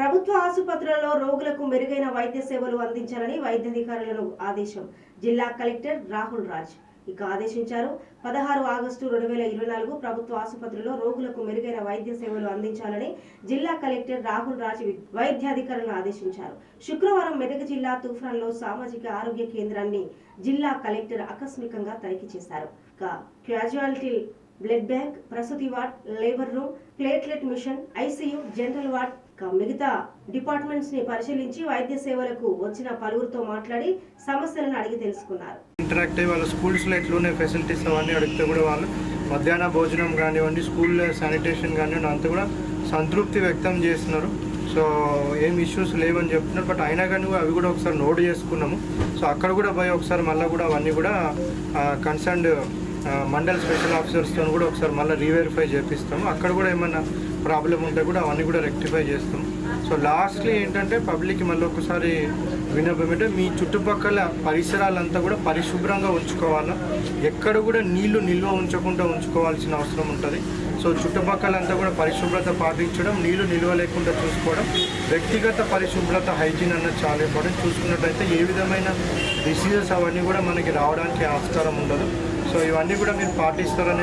ప్రభుత్వ ఆసుపత్రులలో రోగులకు మెరుగైన వైద్య సేవలు అందించాలని వైద్యాధికారులను ఆదేశం జిల్లా కలెక్టర్ రాహుల్ రాజ్ ఆదేశించారు. 16 ఆగస్టు 2024 ప్రభుత్వ ఆసుపత్రుల్లో రోగులకు మెరుగైన వైద్య సేవలు అందించాలని జిల్లా కలెక్టర్ రాహుల్ రాజ్ వైద్యాధికారులను ఆదేశించారు. శుక్రవారం మెదక్ జిల్లా తూఫాన్లో సామాజిక ఆరోగ్య కేంద్రాన్ని జిల్లా కలెక్టర్ ఆకస్మికంగా తనిఖీ చేశారు. క్యాజువాలిటీ, బ్లడ్ బ్యాంక్, ప్రసూతి ward, labour room, platelet machine, ICU, general ward మిగతా డిపార్ట్మెంట్స్ ని పరిశీలించి వైద్య సేవలకు వచ్చిన పలువురితో మాట్లాడి సమస్యలను అడిగి తెలుసుకున్నారు. ఇంటరాక్టివ్ వాళ్ళ స్కూల్స్లో ఎట్లున్నాయి ఫెసిలిటీస్ అవన్నీ అడిగితే కూడా వాళ్ళు మధ్యాహ్న భోజనం కానివ్వండి, స్కూల్ శానిటేషన్ కానివ్వండి అంతా కూడా సంతృప్తి వ్యక్తం చేస్తున్నారు. సో ఏం ఇష్యూస్ లేవని చెప్తున్నారు. బట్ అయినా కానీ అవి కూడా ఒకసారి నోట్ చేసుకున్నాము. సో అక్కడ కూడా పోయి ఒకసారి మళ్ళీ కూడా అవన్నీ కూడా కన్సర్న్డ్ మండల్ స్పెషల్ ఆఫీసర్స్తో కూడా ఒకసారి మళ్ళీ రీవెరిఫై చేపిస్తాము. అక్కడ కూడా ఏమన్నా ప్రాబ్లం ఉంటే కూడా అవన్నీ కూడా రెక్టిఫై చేస్తాం. సో లాస్ట్లీ ఏంటంటే పబ్లిక్కి మళ్ళీ ఒకసారి విన్నపం ఏంటంటే మీ చుట్టుపక్కల పరిసరాలంతా కూడా పరిశుభ్రంగా ఉంచుకోవాలా. ఎక్కడ కూడా నీళ్లు నిల్వ ఉంచకుండా ఉంచుకోవాల్సిన అవసరం ఉంటుంది. సో చుట్టుపక్కలంతా కూడా పరిశుభ్రత పాటించడం, నీళ్లు నిల్వ లేకుండా చూసుకోవడం, వ్యక్తిగత పరిశుభ్రత, హైజీన్ అన్నది చాలా ఇంపార్టెంట్. చూసుకున్నట్టయితే ఏ విధమైన డిసీజెస్ అవన్నీ కూడా మనకి రావడానికి ఆస్కారం ఉండదు. సో ఇవన్నీ కూడా మీరు పాటిస్తారనే